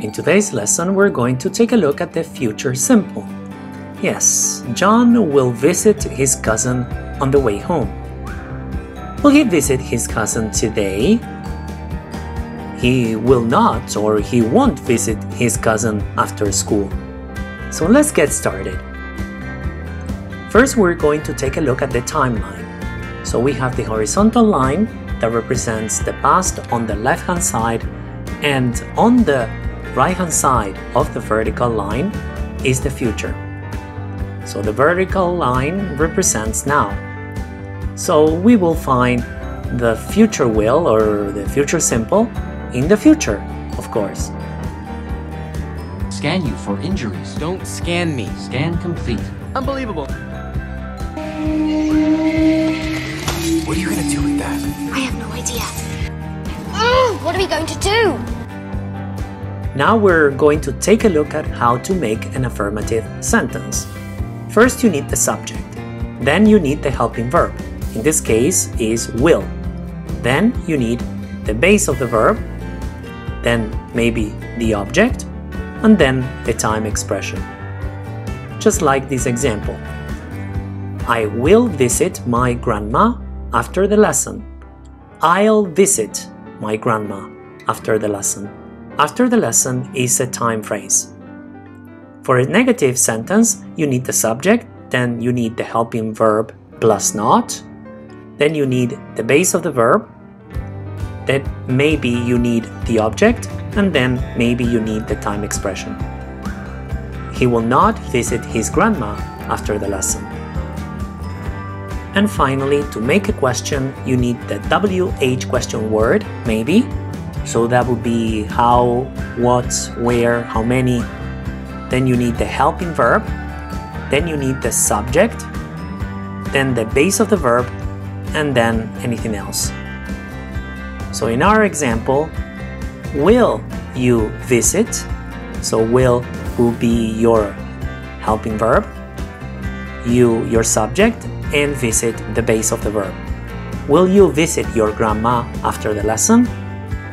In today's lesson, we're going to take a look at the future simple. Yes, John will visit his cousin on the way home. Will he visit his cousin today? He will not, or he won't visit his cousin after school. So let's get started. First, we're going to take a look at the timeline. So we have the horizontal line that represents the past on the left-hand side, and on the right-hand side of the vertical line is the future. So the vertical line represents now. So we will find the future will, or the future simple, in the future, of course. Scan you for injuries. Don't scan me. Scan complete. Unbelievable. What are you gonna do with that? I have no idea. What are we going to do? Now we're going to take a look at how to make an affirmative sentence. First, you need the subject. Then you need the helping verb. In this case is will. Then you need the base of the verb, then maybe the object, and then the time expression. Just like this example. I will visit my grandma after the lesson. I'll visit my grandma after the lesson. After the lesson is a time phrase. For a negative sentence, you need the subject, then you need the helping verb plus not, then you need the base of the verb, then maybe you need the object, and then maybe you need the time expression. He will not visit his grandma after the lesson. And finally, to make a question, you need the WH question word, maybe. So that would be how, what, where, how many. Then you need the helping verb. Then you need the subject. Then the base of the verb. And then anything else. So in our example, will you visit? So will be your helping verb. You, your subject. And visit the base of the verb. Will you visit your grandma after the lesson?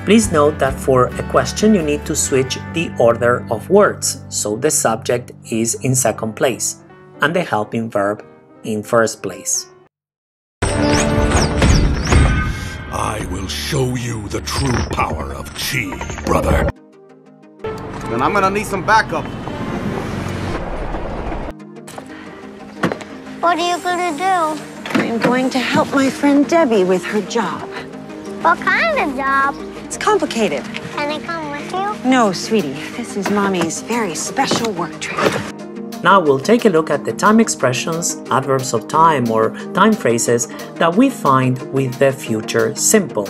Please note that for a question you need to switch the order of words, so the subject is in second place and the helping verb in first place. I will show you the true power of chi, brother. Then I'm gonna need some backup. What are you going to do? I'm going to help my friend Debbie with her job. What kind of job? It's complicated. Can I come with you? No, sweetie. This is Mommy's very special work trip. Now we'll take a look at the time expressions, adverbs of time or time phrases that we find with the future simple.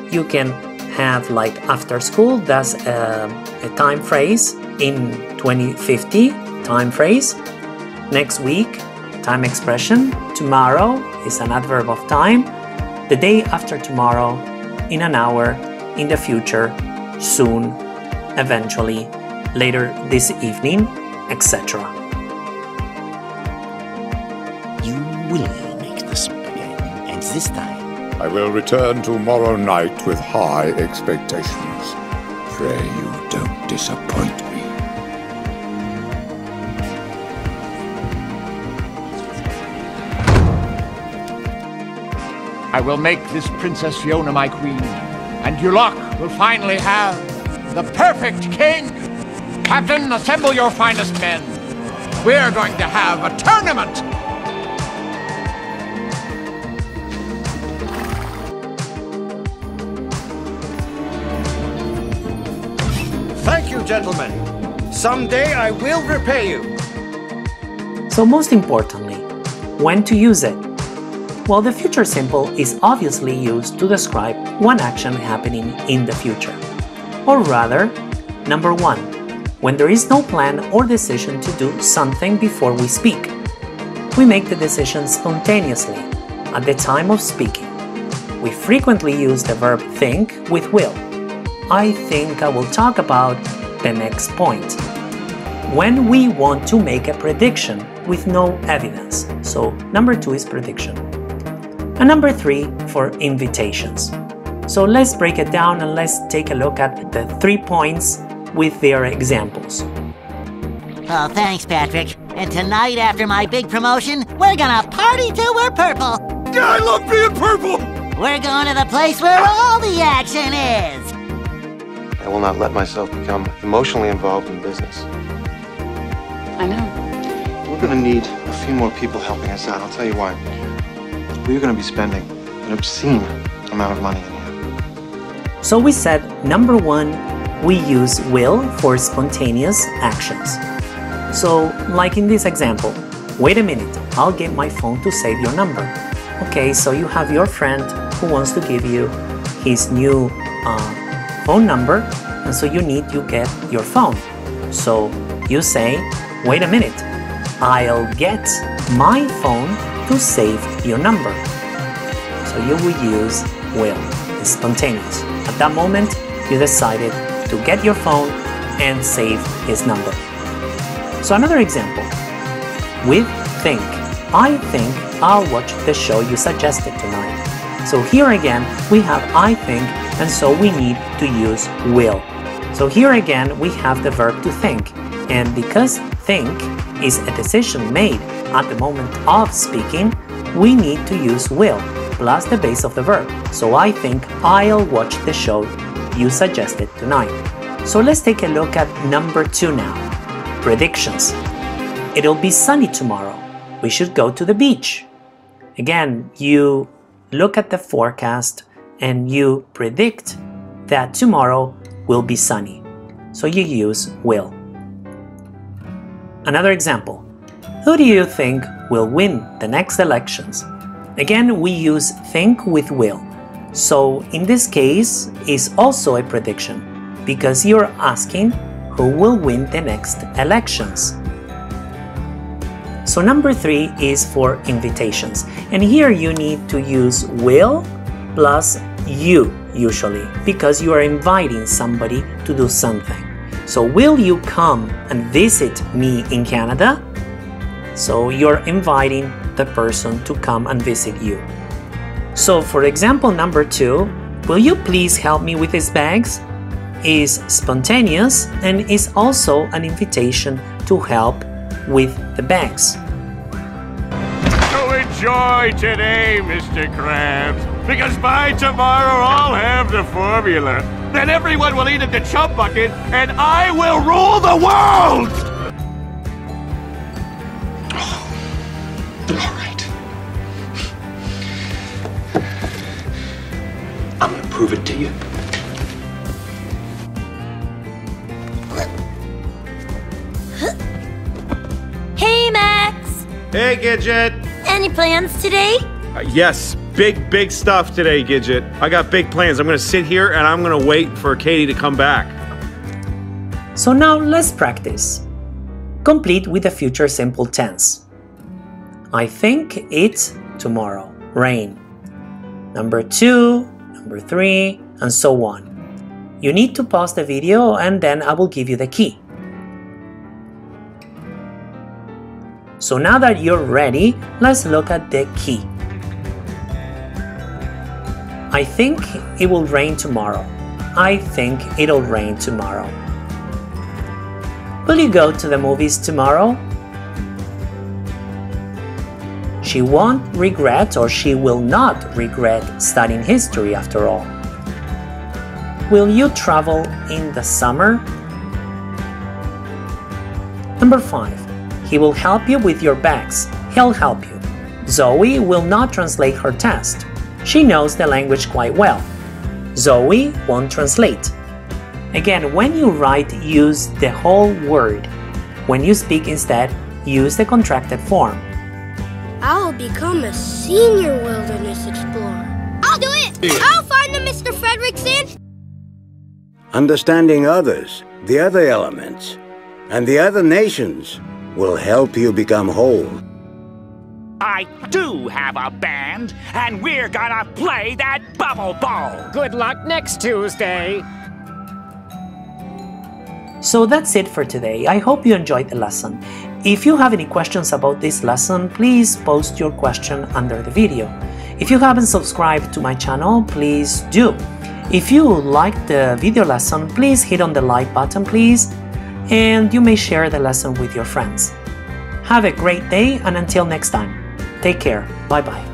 You can have like after school, that's a time phrase. In 2050, time phrase. Next week, time expression. Tomorrow is an adverb of time. The day after tomorrow, in an hour, in the future, soon, eventually, later this evening, etc. You will make the spaghetti, and this time I will return tomorrow night with high expectations. Pray you don't disappoint me. I will make this Princess Fiona my queen, and Yulok will finally have the perfect king. Captain, assemble your finest men. We're going to have a tournament. Thank you, gentlemen. Someday I will repay you. So most importantly, when to use it? Well, the future simple is obviously used to describe one action happening in the future. Or rather, number one, when there is no plan or decision to do something before we speak. We make the decision spontaneously, at the time of speaking. We frequently use the verb think with will. I think I will talk about the next point. When we want to make a prediction with no evidence. So number two is prediction. And number three for invitations. So let's break it down and let's take a look at the 3 points with their examples. Oh, thanks, Patrick. And tonight, after my big promotion, we're gonna party till we're purple. I love being purple! We're going to the place where all the action is. I will not let myself become emotionally involved in business. I know. We're going to need a few more people helping us out. I'll tell you why. We're going to be spending an obscene amount of money in here. So we said, number 1, we use will for spontaneous actions. So, like in this example, wait a minute, I'll get my phone to save your number. Okay, so you have your friend who wants to give you his new phone number, and so you get your phone. So you say, wait a minute, I'll get my phone to save your number. So you will use will. It's spontaneous. At that moment, you decided to get your phone and save his number. So another example, with think. I think I'll watch the show you suggested tonight. So here again, we have I think, and so we need to use will. So here again, we have the verb to think. And because think is a decision made at the moment of speaking, we need to use will plus the base of the verb. So I think I'll watch the show you suggested tonight. So let's take a look at number 2 now. Predictions. It'll be sunny tomorrow. We should go to the beach. Again, you look at the forecast and you predict that tomorrow will be sunny. So you use will. Another example. Who do you think will win the next elections? Again, we use think with will. So in this case, is also a prediction because you're asking who will win the next elections. So number 3 is for invitations. And here you need to use will plus you usually because you are inviting somebody to do something. So will you come and visit me in Canada? So you're inviting the person to come and visit you. So for example number 2, will you please help me with these bags? Is spontaneous and is also an invitation to help with the bags. So enjoy today, Mr. Krabs, because by tomorrow I'll have the formula. Then everyone will eat at the chump bucket and I will rule the world! All right. I'm gonna prove it to you. Hey, Max! Hey, Gidget! Any plans today? Yes, big stuff today, Gidget. I got big plans. I'm gonna sit here and I'm gonna wait for Katie to come back. So now let's practice. Complete with the future simple tense. I think it's tomorrow. Rain. Number 2, number 3, and so on. You need to pause the video and then I will give you the key. So now that you're ready, let's look at the key. I think it will rain tomorrow. I think it'll rain tomorrow. Will you go to the movies tomorrow? She won't regret or she will not regret studying history after all. Will you travel in the summer? Number 5. He will help you with your bags. He'll help you. Zoe will not translate her test. She knows the language quite well. Zoe won't translate. Again, when you write, use the whole word. When you speak instead, use the contracted form. I'll become a senior wilderness explorer. I'll do it! I'll find the Mr. Fredrickson! Understanding others, the other elements, and the other nations will help you become whole. I do have a band, and we're gonna play that bubble ball. Good luck next Tuesday. So that's it for today. I hope you enjoyed the lesson. If you have any questions about this lesson, please post your question under the video. If you haven't subscribed to my channel, please do. If you liked the video lesson, please hit on the like button, please, and you may share the lesson with your friends. Have a great day, and until next time, take care. Bye-bye.